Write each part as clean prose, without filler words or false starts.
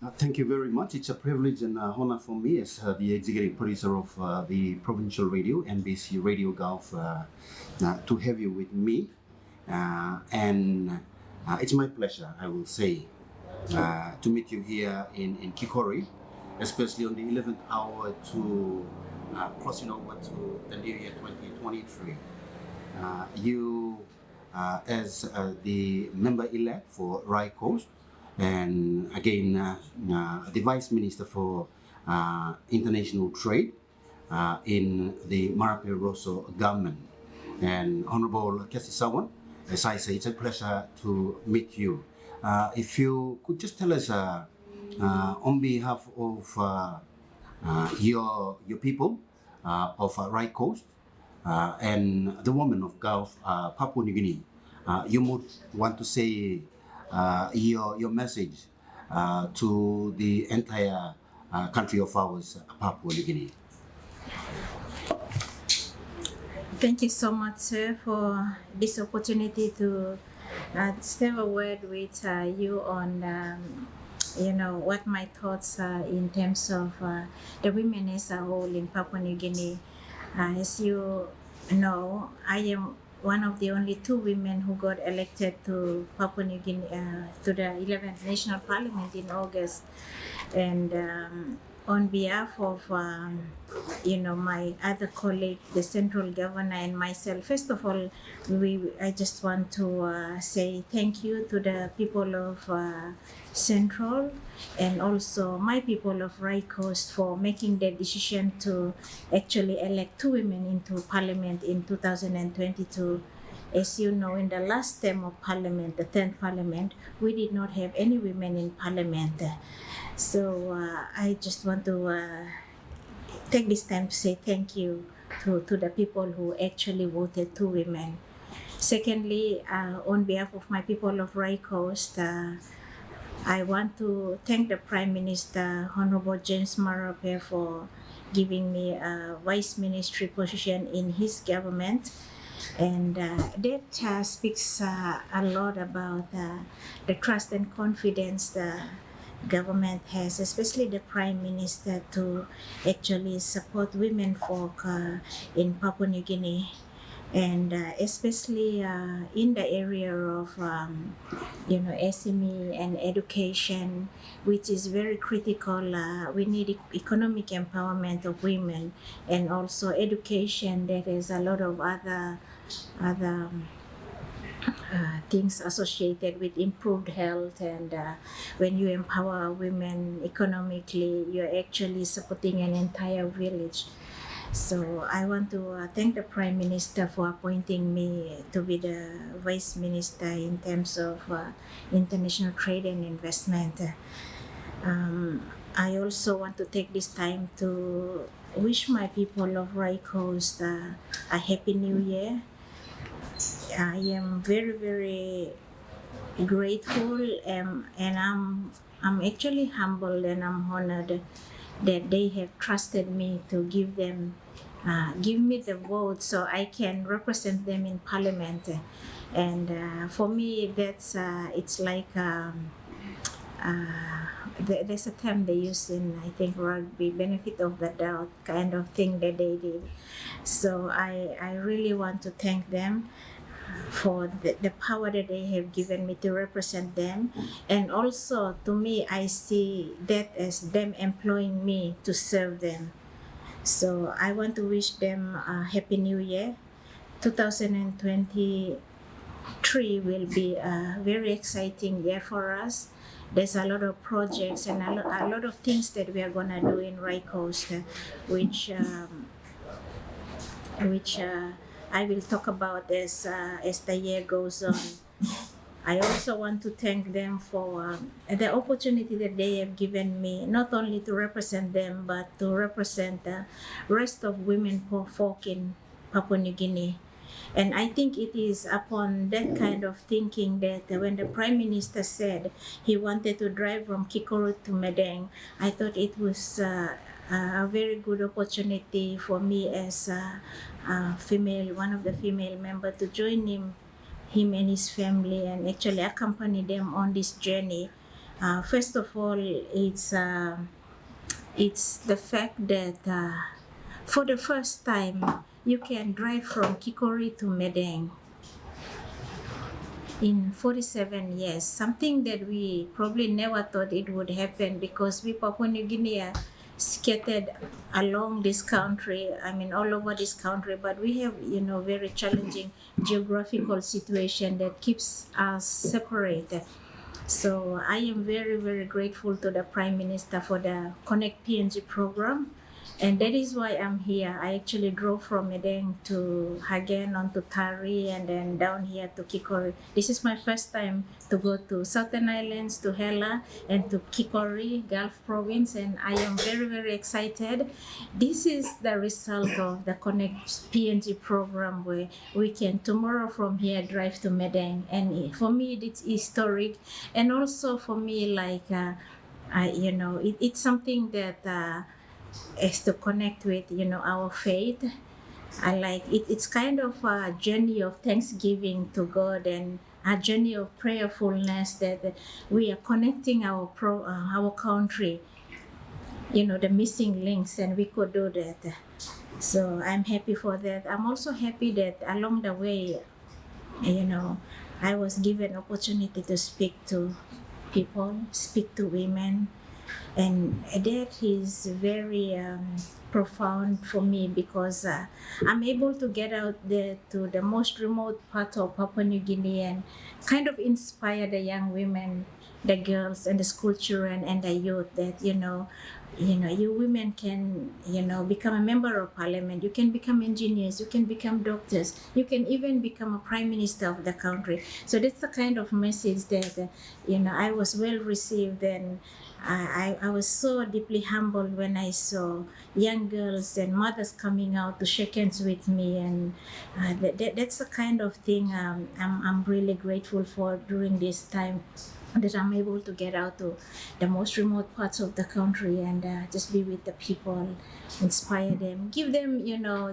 Thank you very much. It's a privilege and honor for me as the executive producer of the provincial radio, NBC Radio Gulf, to have you with me. And it's my pleasure, I will say, to meet you here in Kikori, especially on the 11th hour to crossing over to the new year 2023. You, as the member elect for Rai Coast, and again, the Vice Minister for International Trade in the Marape Rosso government. And Honorable Kessy Sawang, as I say, it's a pleasure to meet you. If you could just tell us on behalf of your people of Rai Coast and the women of Gulf Papua New Guinea, you would want to say your message to the entire country of ours, Papua New Guinea. Thank you so much, sir, for this opportunity to share a word with you on, what my thoughts are in terms of the women as a whole in Papua New Guinea. As you know, I am one of the only two women who got elected to Papua New Guinea, to the 11th National Parliament in August. And on behalf of my other colleague, the central governor, and myself, first of all, I just want to say thank you to the people of Central and also my people of Rai Coast for making the decision to actually elect two women into Parliament in 2022. As you know, in the last term of Parliament, the 10th Parliament, we did not have any women in Parliament. So I just want to take this time to say thank you to the people who actually voted two women. Secondly, on behalf of my people of Rai Coast, I want to thank the Prime Minister, Honorable James Marape, for giving me a vice ministry position in his government. And that speaks a lot about the trust and confidence the government has, especially the Prime Minister, to actually support women folk in Papua New Guinea. And especially in the area of SME and education, which is very critical. We need economic empowerment of women and also education. There is a lot of other things associated with improved health, and when you empower women economically, you're actually supporting an entire village. So I want to thank the Prime Minister for appointing me to be the Vice Minister in terms of international trade and investment. I also want to take this time to wish my people of Rai Coast a Happy New Year. I am very, very grateful, and I'm actually humbled and I'm honored that they have trusted me to give me the vote so I can represent them in Parliament. And for me, that's it's like there's a term they use in, I think, rugby, benefit of the doubt kind of thing that they did. So I really want to thank them for the power that they have given me to represent them. And also, to me, I see that as them employing me to serve them. So I want to wish them a Happy New Year. 2023 will be a very exciting year for us. There's a lot of projects and a lot of things that we are going to do in Rai Coast, which I will talk about as the year goes on. I also want to thank them for the opportunity that they have given me, not only to represent them, but to represent the rest of women folk in Papua New Guinea. And I think it is upon that kind of thinking that when the Prime Minister said he wanted to drive from Kikori to Medang, I thought it was a very good opportunity for me as a female, one of the female members, to join him and his family and actually accompany them on this journey First of all, it's the fact that for the first time you can drive from Kikori to Medeng in 47 years, something that we probably never thought it would happen because we Papua New Guinea are scattered along this country, I mean all over this country, but we have very challenging geographical situation that keeps us separated. So I am very, very grateful to the Prime Minister for the Connect PNG program. And that is why I'm here. I actually drove from Medeng to Hagen on to Tari and then down here to Kikori. This is my first time to go to Southern Islands, to Hela, and to Kikori, Gulf Province, and I am very, very excited. This is the result of the Connect PNG program where we can tomorrow from here drive to Medeng. And for me, it's historic. And also for me, like, it's something that is to connect with our faith. I like it. It's kind of a journey of thanksgiving to God and a journey of prayerfulness that we are connecting our country, the missing links, and we could do that. So I'm happy for that. I'm also happy that along the way, I was given opportunity to speak to people, speak to women, and that is very profound for me because I'm able to get out there to the most remote part of Papua New Guinea and kind of inspire the young women, the girls, and the school children and the youth that you women can become a member of parliament, you can become engineers, you can become doctors, you can even become a prime minister of the country. So that's the kind of message that I was well received, and I was so deeply humbled when I saw young girls and mothers coming out to shake hands with me, and that's the kind of thing I'm really grateful for during this time, that I'm able to get out to the most remote parts of the country and just be with the people, inspire them, give them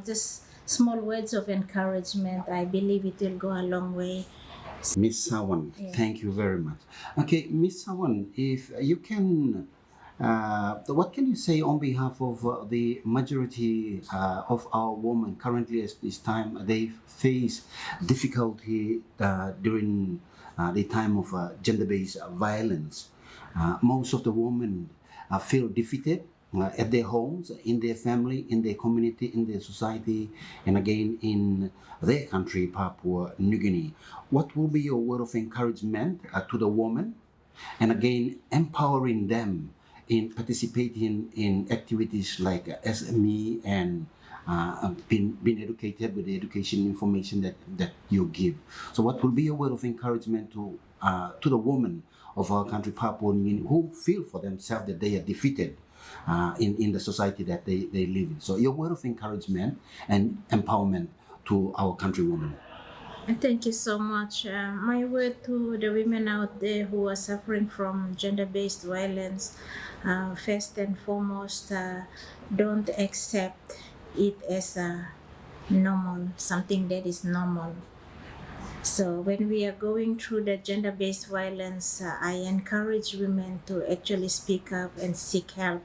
just small words of encouragement. I believe it will go a long way. Miss Sawang, thank you very much. Okay, Miss Sawang, if you can, what can you say on behalf of the majority of our women currently at this time? They face difficulty during the time of gender-based violence. Most of the women feel defeated at their homes, in their family, in their community, in their society, and again in their country, Papua New Guinea. What will be your word of encouragement to the women, and again empowering them in participating in activities like SME and being educated with the education information that you give? So what will be your word of encouragement to the women of our country, Papua New Guinea, who feel for themselves that they are defeated in the society that they live in? So your word of encouragement and empowerment to our countrywomen. Thank you so much. My word to the women out there who are suffering from gender-based violence, first and foremost, don't accept it as a normal, something that is normal. So when we are going through the gender-based violence, I encourage women to actually speak up and seek help.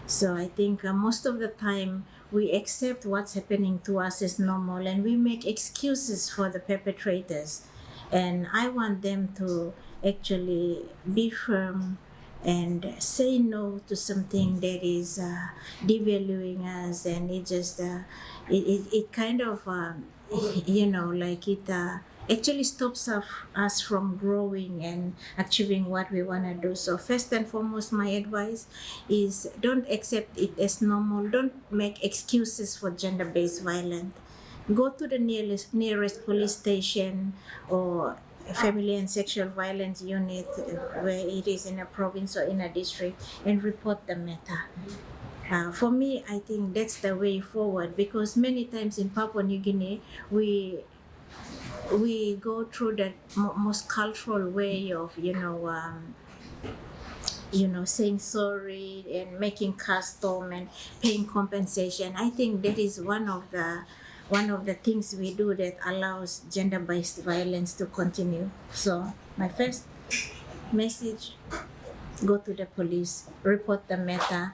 So I think most of the time we accept what's happening to us as normal and we make excuses for the perpetrators. And I want them to actually be firm and say no to something that is devaluing us, and it just it kind of actually stops us from growing and achieving what we want to do. So first and foremost, my advice is don't accept it as normal. Don't make excuses for gender-based violence. Go to the nearest police station or family and sexual violence unit, where it is in a province or in a district, and report the matter. For me, I think that's the way forward, because many times in Papua New Guinea, we go through the most cultural way of saying sorry and making custom and paying compensation. I think that is one of the things we do that allows gender-based violence to continue. So my first message go to the police, report the matter,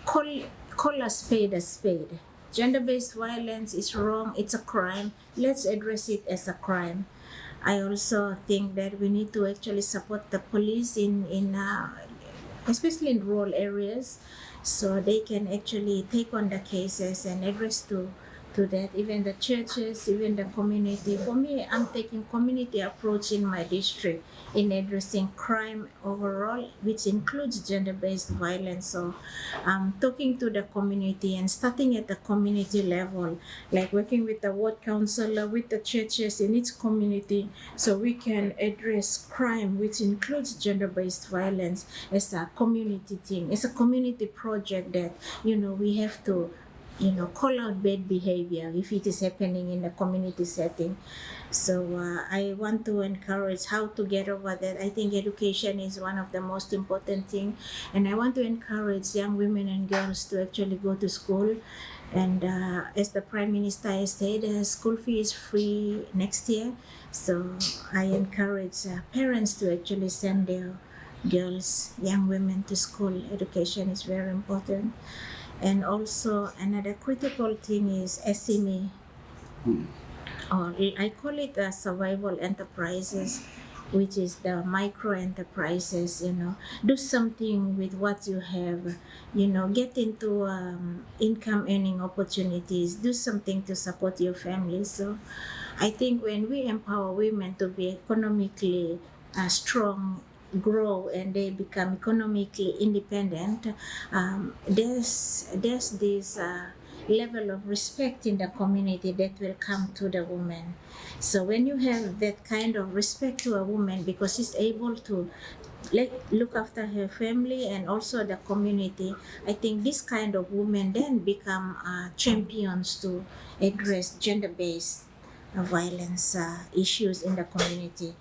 call a spade a spade. Gender-based violence is wrong, it's a crime. Let's address it as a crime. I also think that we need to actually support the police in especially in rural areas, so they can actually take on the cases and address to that. Even the churches, even the community. For me, I'm taking community approach in my district in addressing crime overall, which includes gender-based violence. So talking to the community and starting at the community level, like working with the ward council, with the churches in its community, so we can address crime, which includes gender-based violence, as a community thing, as a community project that, we have to call out bad behavior if it is happening in a community setting. So I want to encourage how to get over that. I think education is one of the most important thing, and I want to encourage young women and girls to actually go to school. And as the Prime Minister has said, school fee is free next year. So I encourage parents to actually send their girls, young women to school. Education is very important. And also another critical thing is SME, or I call it survival enterprises, which is the micro enterprises. Do something with what you have, get into income earning opportunities, do something to support your family. So I think when we empower women to be economically strong, grow, and they become economically independent, there's this level of respect in the community that will come to the woman. So when you have that kind of respect to a woman because she's able to look after her family and also the community, I think this kind of women then become champions to address gender-based violence issues in the community.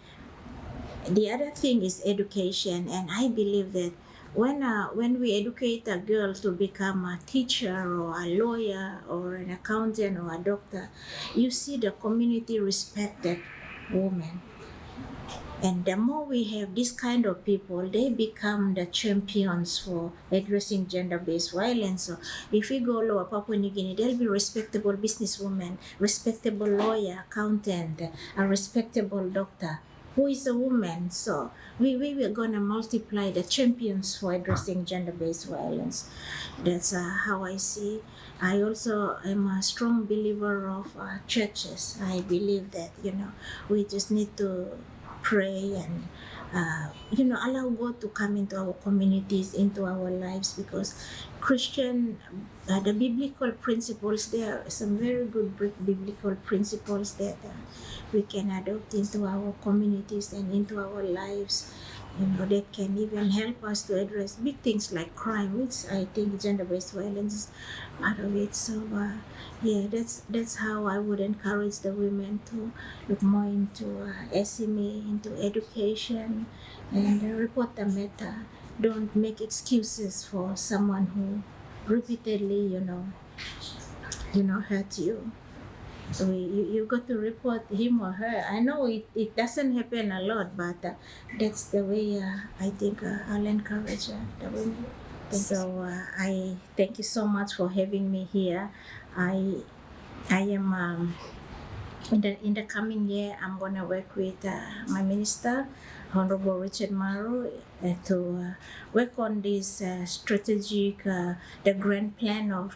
The other thing is education, and I believe that when we educate a girl to become a teacher or a lawyer or an accountant or a doctor, you see the community respect that woman. And the more we have this kind of people, they become the champions for addressing gender-based violence. So if we go lower Papua New Guinea, there'll be respectable businesswoman, respectable lawyer, accountant, a respectable doctor who is a woman. So we were going to multiply the champions for addressing gender-based violence. That's how I see. I also am a strong believer of churches. I believe that, we just need to pray and allow God to come into our communities, into our lives, because Christian, the biblical principles, there are some very good biblical principles that we can adopt into our communities and into our lives, that can even help us to address big things like crime, which I think gender-based violence is part of it. So that's how I would encourage the women to look more into SME, into education, and report the matter. Don't make excuses for someone who repeatedly, hurt you. So you got to report him or her. I know it doesn't happen a lot, but that's the way I think I'll encourage the women. So I thank you so much for having me here. I am in the coming year, I'm gonna work with my minister, Honorable Richard Maru, to work on this strategic, the grand plan of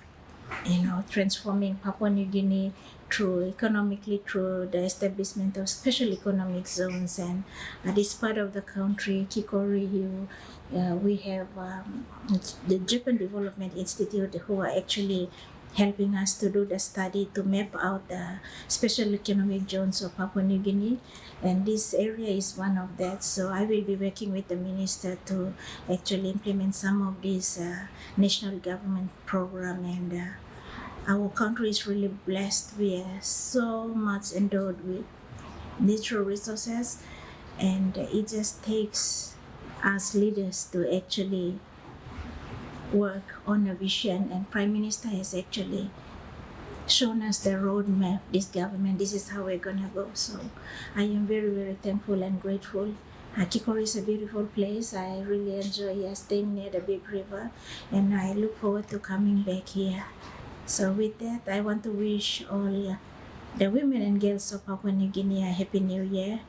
transforming Papua New Guinea economically through the establishment of special economic zones. And this part of the country, Kikori River, we have the Japan Development Institute, who are actually helping us to do the study to map out the special economic zones of Papua New Guinea, and this area is one of that. So I will be working with the minister to actually implement some of these national government program. And our country is really blessed. We are so much endowed with natural resources, and it just takes us leaders to actually work on a vision, and Prime Minister has actually shown us the roadmap. This government, this is how we're gonna go. So I am very, very thankful and grateful. Kikori is a beautiful place. I really enjoy staying near the big river, and I look forward to coming back here. So with that, I want to wish all the women and girls of Papua New Guinea a Happy New Year.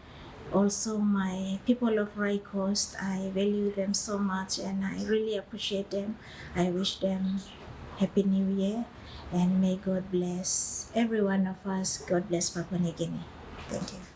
Also, my people of Rai Coast, I value them so much and I really appreciate them. I wish them Happy New Year and may God bless every one of us. God bless Papua New Guinea. Thank you.